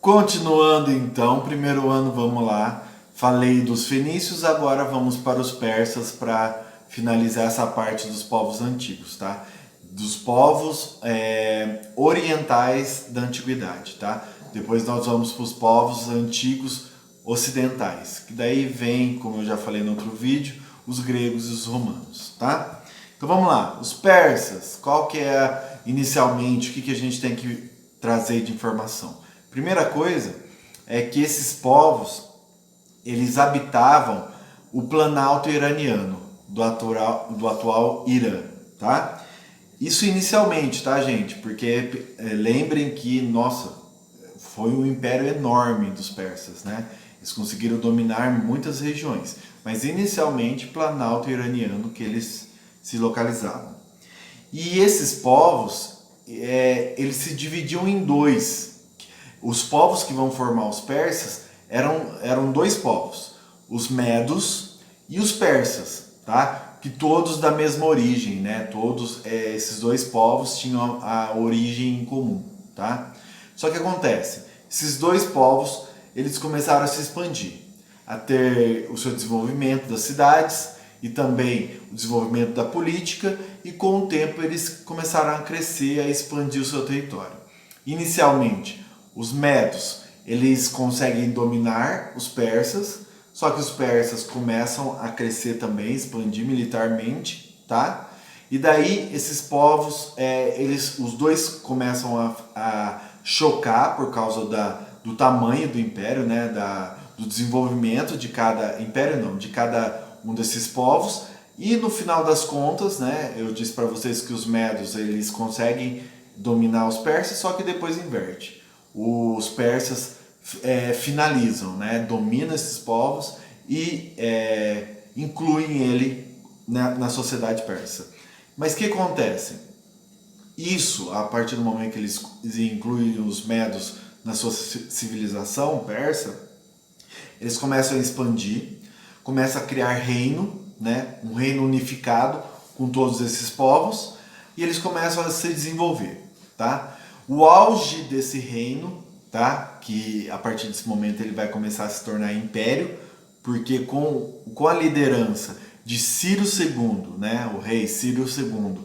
Continuando então, primeiro ano, vamos lá. Falei dos fenícios, agora vamos para os persas para finalizar essa parte dos povos antigos, tá? Dos povos orientais da antiguidade, tá? Depois nós vamos para os povos antigos ocidentais, que daí vem, como eu já falei no outro vídeo, os gregos e os romanos, tá? Então vamos lá, os persas, qual que é inicialmente, o que a gente tem que trazer de informação? Primeira coisa é que esses povos, eles habitavam o planalto iraniano, do atual Irã, tá? Isso inicialmente, tá, gente? Porque lembrem que, nossa, foi um império enorme dos persas, né? Eles conseguiram dominar muitas regiões, mas inicialmente planalto iraniano que eles se localizavam. E esses povos, eles se dividiam em dois. Os povos que vão formar os persas eram dois povos, os medos e os persas, tá? Que todos da mesma origem, né? Todos esses dois povos tinham a origem em comum, tá? Só que acontece, esses dois povos, eles começaram a se expandir, a ter o seu desenvolvimento das cidades e também o desenvolvimento da política, e com o tempo eles começaram a crescer, a expandir o seu território. Inicialmente, os medos, eles conseguem dominar os persas, só que os persas começam a crescer também, expandir militarmente, tá? E daí esses povos, os dois começam a chocar por causa do tamanho do império, né? Do desenvolvimento de cada império, não, de cada um desses povos. E no final das contas, né? Eu disse para vocês que os medos, eles conseguem dominar os persas, só que depois inverte. Os persas finalizam, né? Dominam esses povos e incluem ele na sociedade persa. Mas o que acontece? Isso, a partir do momento que eles incluem os medos na sua civilização persa, eles começam a expandir, começam a criar reino, né? Um reino unificado com todos esses povos, e eles começam a se desenvolver, tá? O auge desse reino, tá? Que a partir desse momento ele vai começar a se tornar império, porque com a liderança de Ciro II, né? O rei Ciro II,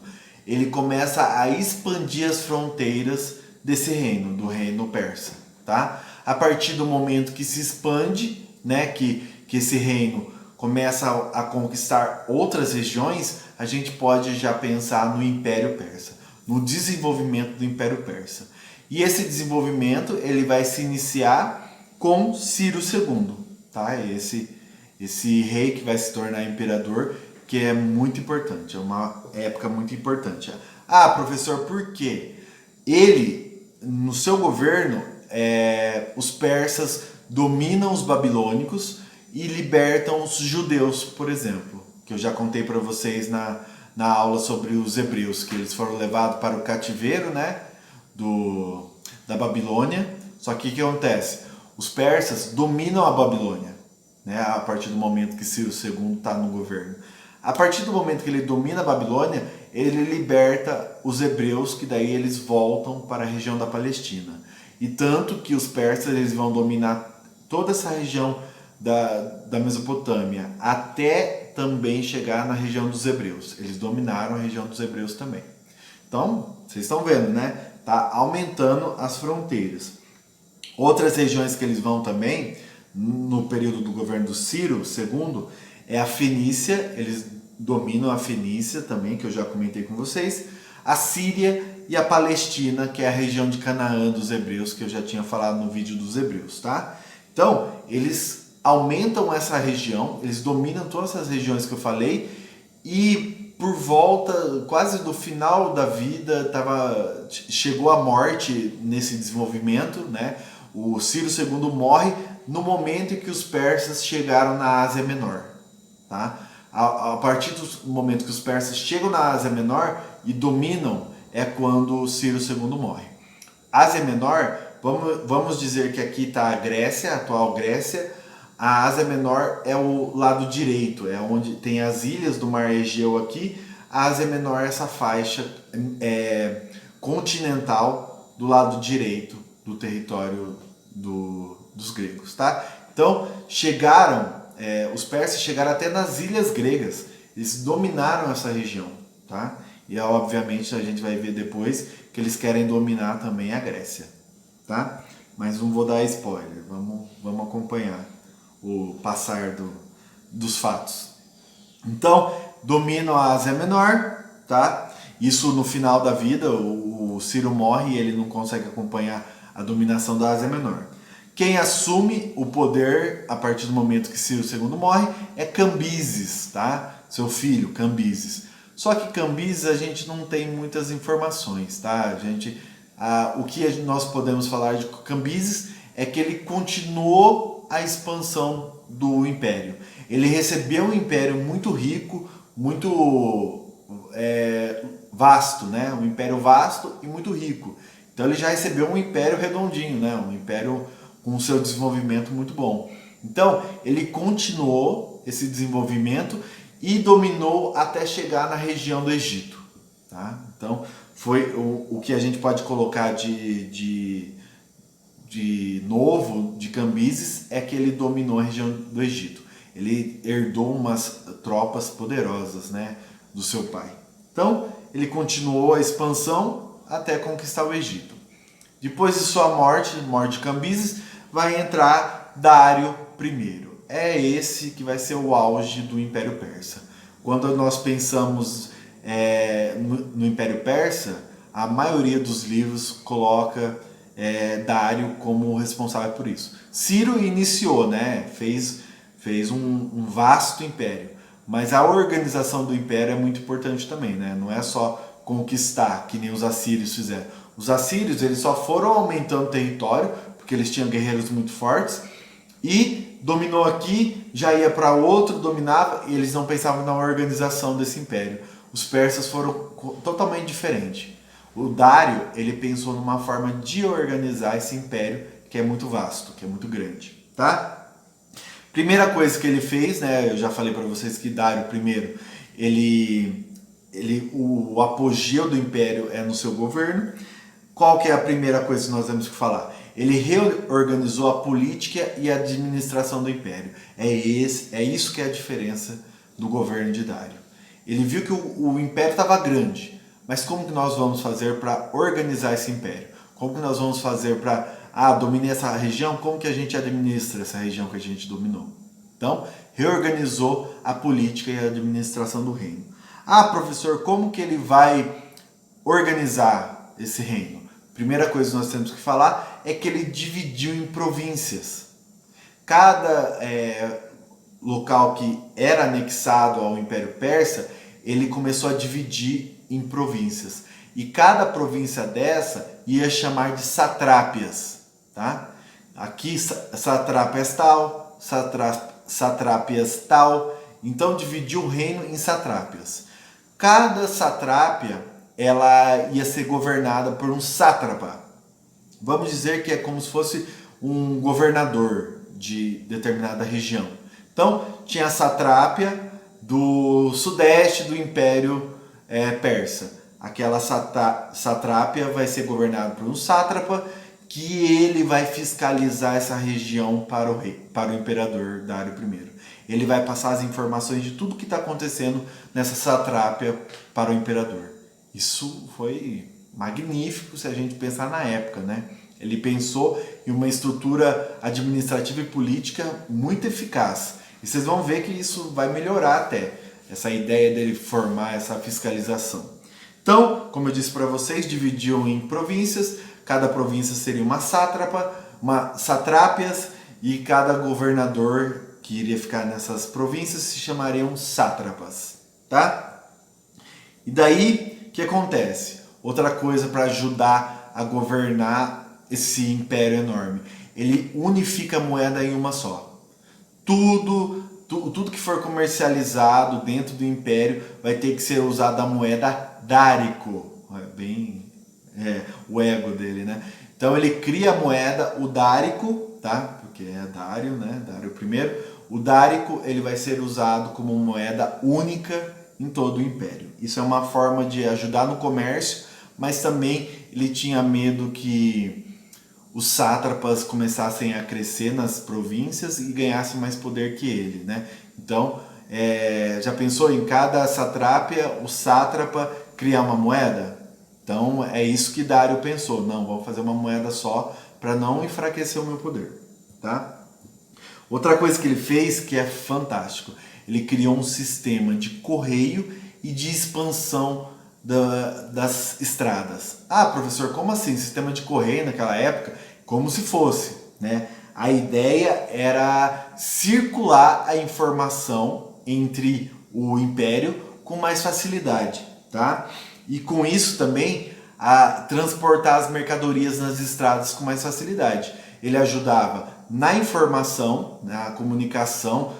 ele começa a expandir as fronteiras desse reino, do reino persa, tá? A partir do momento que se expande, né? Que esse reino começa a conquistar outras regiões, a gente pode já pensar no Império Persa, no desenvolvimento do Império Persa. E esse desenvolvimento ele vai se iniciar com Ciro II, tá? Esse rei que vai se tornar imperador, que é muito importante, é uma época muito importante. Ah, professor, por quê? Ele, no seu governo, os persas dominam os babilônicos e libertam os judeus, por exemplo, que eu já contei para vocês na aula sobre os hebreus, que eles foram levados para o cativeiro, né, da Babilônia. Só que o que acontece? Os persas dominam a Babilônia, né, a partir do momento que Ciro II está no governo. A partir do momento que ele domina a Babilônia, ele liberta os hebreus, que daí eles voltam para a região da Palestina. E tanto que os persas eles vão dominar toda essa região da Mesopotâmia, até também chegar na região dos hebreus. Eles dominaram a região dos hebreus também. Então, vocês estão vendo, né? Tá aumentando as fronteiras. Outras regiões que eles vão também, no período do governo do Ciro II, é a Fenícia, eles dominam a Fenícia também, que eu já comentei com vocês, a Síria e a Palestina, que é a região de Canaã dos hebreus, que eu já tinha falado no vídeo dos hebreus, tá? Então, eles aumentam essa região, eles dominam todas essas regiões que eu falei, e por volta, quase do final da vida, chegou a morte nesse desenvolvimento, né? O Ciro II morre no momento em que os persas chegaram na Ásia Menor, tá? A partir do momento que os persas chegam na Ásia Menor e dominam, é quando o Ciro II morre. Ásia Menor, vamos dizer que aqui está a Grécia, a atual Grécia. A Ásia Menor é o lado direito, é onde tem as ilhas do Mar Egeu aqui. A Ásia Menor é essa faixa continental do lado direito do território dos gregos, tá? Então os persas chegaram até nas ilhas gregas, eles dominaram essa região, tá? E obviamente a gente vai ver depois que eles querem dominar também a Grécia, tá? Mas não vou dar spoiler, vamos acompanhar o passar dos fatos. Então, dominam a Ásia Menor, tá? Isso no final da vida, o Ciro morre e ele não consegue acompanhar a dominação da Ásia Menor. Quem assume o poder a partir do momento que Ciro II morre é Cambises, tá? Seu filho, Cambises. Só que Cambises a gente não tem muitas informações, tá? O que nós podemos falar de Cambises é que ele continuou a expansão do império. Ele recebeu um império muito rico, muito vasto, né? Um império vasto e muito rico. Então ele já recebeu um império redondinho, né? Um império com seu desenvolvimento muito bom. Então ele continuou esse desenvolvimento e dominou até chegar na região do Egito, tá? Então foi o que a gente pode colocar de novo de Cambises é que ele dominou a região do Egito. Ele herdou umas tropas poderosas, né, do seu pai. Então ele continuou a expansão até conquistar o Egito. Depois de sua morte de Cambises, vai entrar Dário I. É esse que vai ser o auge do Império Persa. Quando nós pensamos no Império Persa, a maioria dos livros coloca Dário como responsável por isso. Ciro iniciou, né? Fez um vasto império, mas a organização do império é muito importante também, né? Não é só conquistar, que nem os assírios fizeram. Os assírios eles só foram aumentando o território, porque eles tinham guerreiros muito fortes, e dominou aqui, já ia para outro, dominava, e eles não pensavam na organização desse império. Os persas foram totalmente diferentes. O Dário, ele pensou numa forma de organizar esse império que é muito vasto, que é muito grande, tá? Primeira coisa que ele fez, né, eu já falei para vocês que Dário I, o apogeu do império é no seu governo. Qual que é a primeira coisa que nós temos que falar? Ele reorganizou a política e a administração do império. É isso que é a diferença do governo de Dário. Ele viu que o império estava grande, mas como que nós vamos fazer para organizar esse império? Como que nós vamos fazer para dominar essa região? Como que a gente administra essa região que a gente dominou? Então, reorganizou a política e a administração do reino. Professor, como que ele vai organizar esse reino? Primeira coisa que nós temos que falar é que ele dividiu em províncias. Cada local que era anexado ao Império Persa, ele começou a dividir em províncias. E cada província dessa ia chamar de satrápias, tá? Aqui satrápias tal, satrápias tal. Então dividiu o reino em satrápias. Cada satrápia ela ia ser governada por um sátrapa. Vamos dizer que é como se fosse um governador de determinada região. Então, tinha a satrápia do sudeste do Império Persa. Aquela satrápia vai ser governada por um sátrapa que ele vai fiscalizar essa região para o imperador Dário I. Ele vai passar as informações de tudo que está acontecendo nessa satrápia para o imperador. Isso foi magnífico se a gente pensar na época, né? Ele pensou em uma estrutura administrativa e política muito eficaz. E vocês vão ver que isso vai melhorar até, essa ideia dele formar essa fiscalização. Então, como eu disse para vocês, dividiu em províncias, cada província seria uma sátrapa, satrápias, e cada governador que iria ficar nessas províncias se chamariam sátrapas, tá? E daí, o que acontece? Outra coisa para ajudar a governar esse império enorme. Ele unifica a moeda em uma só. Tudo que for comercializado dentro do império vai ter que ser usado a moeda dárico. O ego dele, né? Então ele cria a moeda, o dárico, tá? Porque é Dário, né? Dário I. O dárico ele vai ser usado como moeda única em todo o império. Isso é uma forma de ajudar no comércio, mas também ele tinha medo que os sátrapas começassem a crescer nas províncias e ganhassem mais poder que ele, né? Então, já pensou em cada satrápia, o sátrapa criar uma moeda? Então, é isso que Dário pensou. Não, vamos fazer uma moeda só para não enfraquecer o meu poder, tá? Outra coisa que ele fez que é fantástico, ele criou um sistema de correio e de expansão das estradas. Ah, professor, como assim? Sistema de correio naquela época? Como se fosse, né? A ideia era circular a informação entre o império com mais facilidade, tá? E com isso também a transportar as mercadorias nas estradas com mais facilidade. Ele ajudava na informação, na comunicação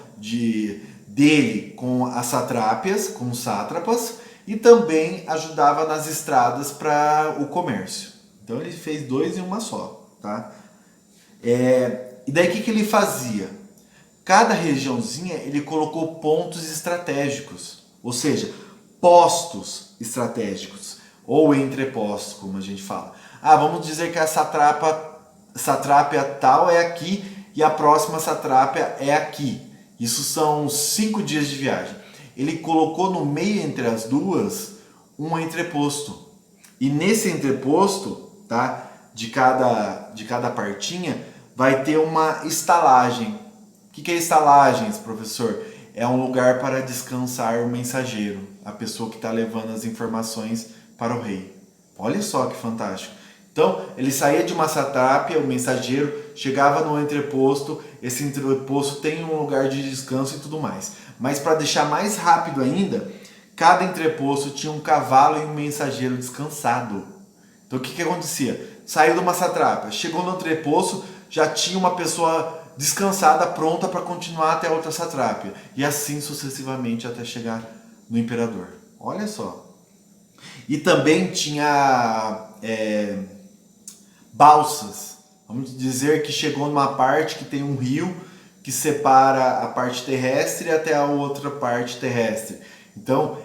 dele com as satrápias, com os sátrapas, e também ajudava nas estradas para o comércio. Então ele fez dois em uma só, tá? E daí o que ele fazia? Cada regiãozinha ele colocou pontos estratégicos, ou seja, postos estratégicos, ou entrepostos, como a gente fala. Ah, vamos dizer que a satrápia tal é aqui e a próxima satrápia é aqui. Isso são 5 dias de viagem. Ele colocou no meio entre as duas um entreposto. E nesse entreposto, tá, de cada partinha, vai ter uma estalagem. O que é estalagens, professor? É um lugar para descansar o mensageiro, a pessoa que está levando as informações para o rei. Olha só que fantástico. Então, ele saía de uma satrápia, o mensageiro chegava no entreposto, esse entreposto tem um lugar de descanso e tudo mais. Mas para deixar mais rápido ainda, cada entreposto tinha um cavalo e um mensageiro descansado. Então o que acontecia? Saiu de uma satrápia, chegou no entreposto, já tinha uma pessoa descansada, pronta para continuar até a outra satrápia. E assim sucessivamente até chegar no imperador. Olha só. E também tinha balsas. Vamos dizer que chegou numa parte que tem um rio que separa a parte terrestre até a outra parte terrestre. Então,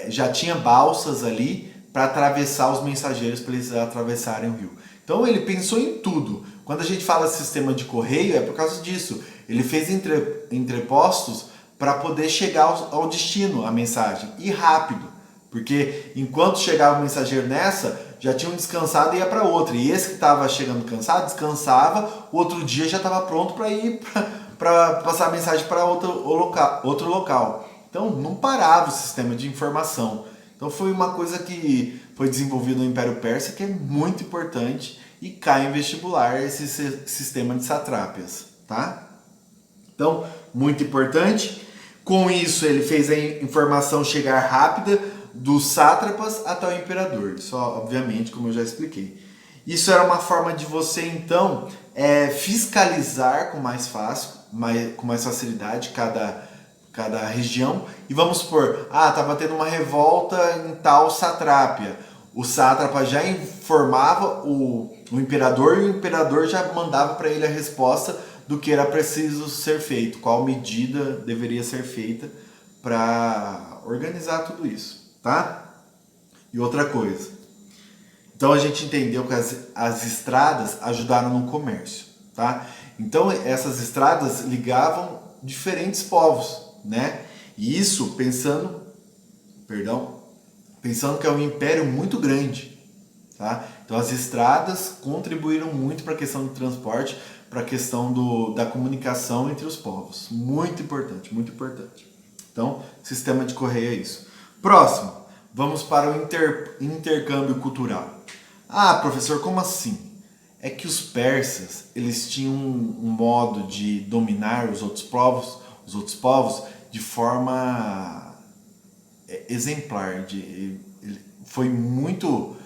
já tinha balsas ali para atravessar os mensageiros, para eles atravessarem o rio. Então, ele pensou em tudo. Quando a gente fala sistema de correio, é por causa disso. Ele fez entrepostos para poder chegar ao destino, a mensagem, e rápido. Porque enquanto chegava o mensageiro nessa, já tinham descansado e ia para outra. E esse que estava chegando cansado, descansava, o outro dia já estava pronto para ir para passar a mensagem para outro local. Então não parava o sistema de informação. Então foi uma coisa que foi desenvolvida no Império Persa que é muito importante e cai em vestibular esse sistema de satrápias, tá? Então, muito importante. Com isso ele fez a informação chegar rápida dos sátrapas até o imperador. Isso, obviamente, como eu já expliquei. Isso era uma forma de você, então, fiscalizar com mais facilidade cada região. E vamos supor, estava tendo uma revolta em tal satrápia. O sátrapa já informava o imperador e o imperador já mandava para ele a resposta do que era preciso ser feito, qual medida deveria ser feita para organizar tudo isso, tá? E outra coisa, então a gente entendeu que as estradas ajudaram no comércio, tá? Então essas estradas ligavam diferentes povos, né? E isso pensando que é um império muito grande, tá? Então as estradas contribuíram muito para a questão do transporte, para a questão da comunicação entre os povos. Muito importante, muito importante. Então, sistema de correio é isso. Próximo, vamos para o intercâmbio cultural. Ah, professor, como assim? É que os persas, eles tinham um modo de dominar os outros povos de forma exemplar, foi muito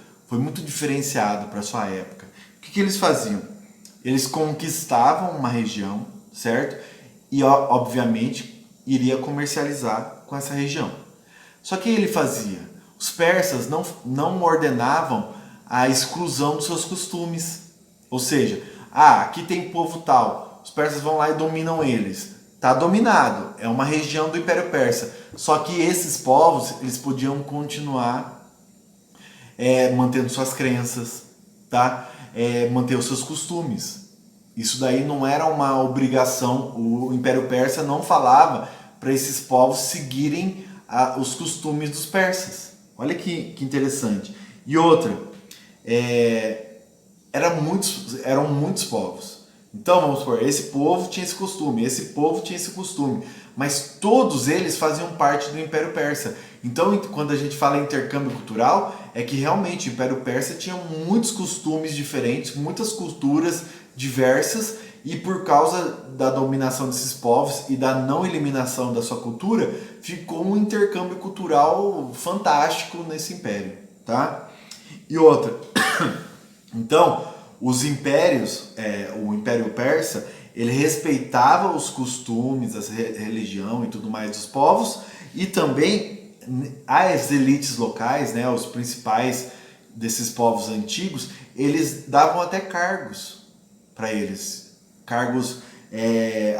diferenciado para a sua época. O que eles faziam? Eles conquistavam uma região, certo? E, obviamente, iria comercializar com essa região. Só que ele fazia? Os persas não ordenavam a exclusão dos seus costumes. Ou seja, aqui tem povo tal, os persas vão lá e dominam eles. Está dominado, é uma região do Império Persa. Só que esses povos, eles podiam continuar mantendo suas crenças, tá? manter os seus costumes. Isso daí não era uma obrigação, o Império Persa não falava para esses povos seguirem os costumes dos persas. Olha que interessante. E outra, eram muitos povos. Então, vamos supor, esse povo tinha esse costume, esse povo tinha esse costume, mas todos eles faziam parte do Império Persa. Então, quando a gente fala em intercâmbio cultural, é que realmente o Império Persa tinha muitos costumes diferentes, muitas culturas diversas, e por causa da dominação desses povos e da não eliminação da sua cultura, ficou um intercâmbio cultural fantástico nesse império, tá? E outra, então, os impérios, o Império Persa, ele respeitava os costumes, a religião e tudo mais dos povos, e também as elites locais, né, os principais desses povos antigos, eles davam até cargos para eles, cargos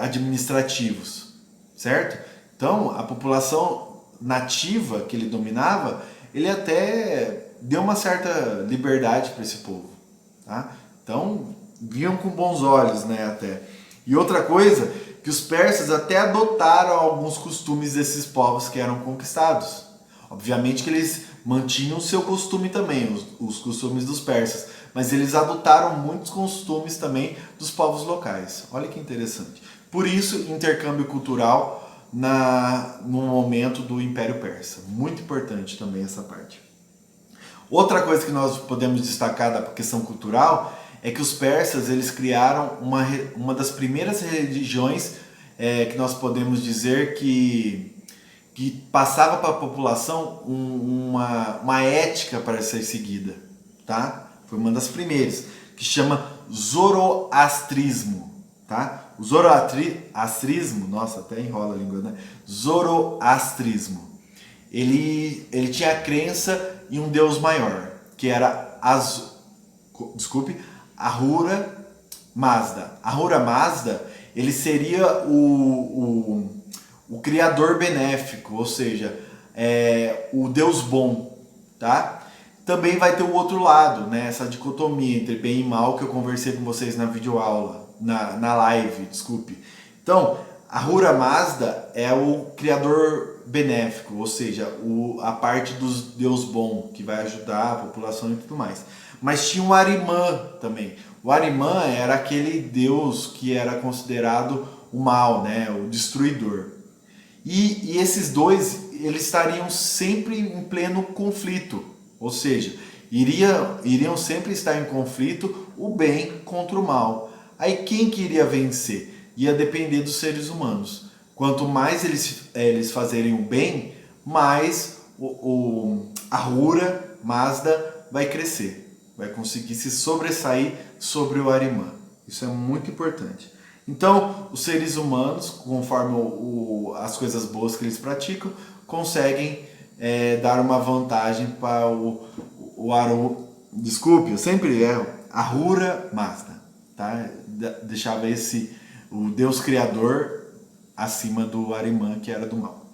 administrativos, certo? Então, a população nativa que ele dominava, ele até deu uma certa liberdade para esse povo, tá? Então, viam com bons olhos, né, até. E outra coisa, que os persas até adotaram alguns costumes desses povos que eram conquistados. Obviamente que eles mantinham o seu costume também, os costumes dos persas, mas eles adotaram muitos costumes também dos povos locais. Olha que interessante. Por isso, intercâmbio cultural no momento do Império Persa. Muito importante também essa parte. Outra coisa que nós podemos destacar da questão cultural é que os persas eles criaram uma das primeiras religiões que nós podemos dizer que passava para a população uma ética para ser seguida, tá? Foi uma das primeiras, que chama Zoroastrismo, tá? O Zoroastrismo, nossa, até enrola a língua, né? Zoroastrismo. Ele tinha a crença em um Deus maior, que era Ahura Mazda. Ahura Mazda, ele seria o criador benéfico, ou seja, o Deus bom, tá? Também vai ter o outro lado, né? Essa dicotomia entre bem e mal que eu conversei com vocês na videoaula, na live, desculpe. Então, Ahura Mazda é o criador benéfico, ou seja, a parte dos Deus bom, que vai ajudar a população e tudo mais. Mas tinha o Ahriman também. O Ahriman era aquele Deus que era considerado o mal, né? O destruidor. E esses dois, eles estariam sempre em pleno conflito, ou seja, iriam sempre estar em conflito o bem contra o mal. Aí quem que iria vencer? Ia depender dos seres humanos. Quanto mais eles fazerem o bem, mais o Ahura Mazda vai crescer, vai conseguir se sobressair sobre o Ahriman. Isso é muito importante. Então, os seres humanos, conforme as coisas boas que eles praticam, conseguem dar uma vantagem para o desculpe, eu sempre erro, Ahura Mazda, tá? Deixava o Deus Criador acima do Ahriman, que era do mal.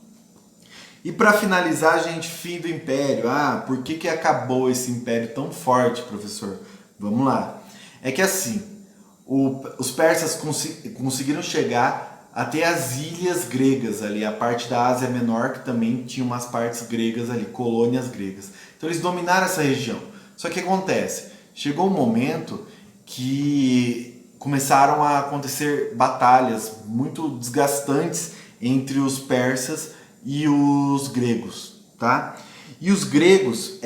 E para finalizar, gente, fim do Império. Por que acabou esse Império tão forte, professor? Vamos lá. É que assim, os persas conseguiram chegar até as ilhas gregas ali, a parte da Ásia Menor, que também tinha umas partes gregas ali, colônias gregas. Então eles dominaram essa região. Só que acontece, chegou um momento que começaram a acontecer batalhas muito desgastantes entre os persas e os gregos, tá? E os gregos,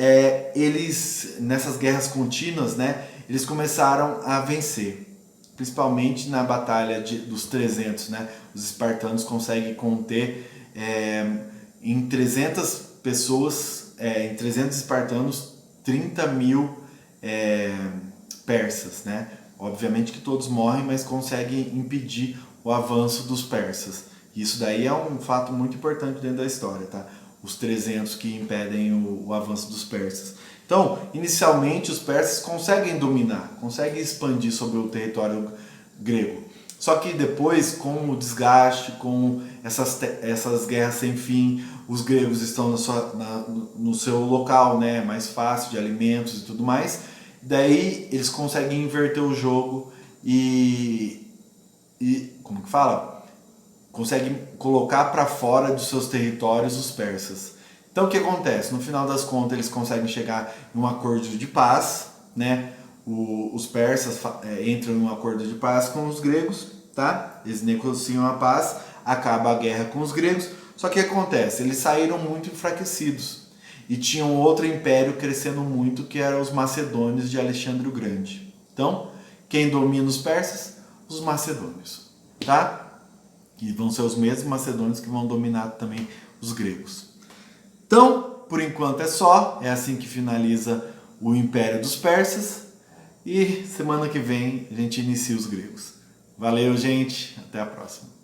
eles nessas guerras contínuas, né, eles começaram a vencer. Principalmente na batalha dos 300, né? Os espartanos conseguem conter em 300 pessoas, em 300 espartanos, 30 mil persas, né? Obviamente que todos morrem, mas conseguem impedir o avanço dos persas. Isso daí é um fato muito importante dentro da história, tá? Os 300 que impedem o avanço dos persas. Então, inicialmente os persas conseguem dominar, conseguem expandir sobre o território grego. Só que depois, com o desgaste, com essas guerras sem fim, os gregos estão no seu local, né, mais fácil de alimentos e tudo mais, Daí eles conseguem inverter o jogo e como que fala? Conseguem colocar para fora dos seus territórios os persas. Então o que acontece? No final das contas eles conseguem chegar em um acordo de paz, né? Os persas entram em um acordo de paz com os gregos, tá? Eles negociam a paz, acaba a guerra com os gregos. Só que o que acontece? Eles saíram muito enfraquecidos e tinham outro império crescendo muito, que eram os macedônios de Alexandre o Grande. Então, quem domina os persas? Os macedônios, tá? Que vão ser os mesmos macedônios que vão dominar também os gregos. Então, por enquanto é só, é assim que finaliza o Império dos Persas e semana que vem a gente inicia os gregos. Valeu, gente, até a próxima.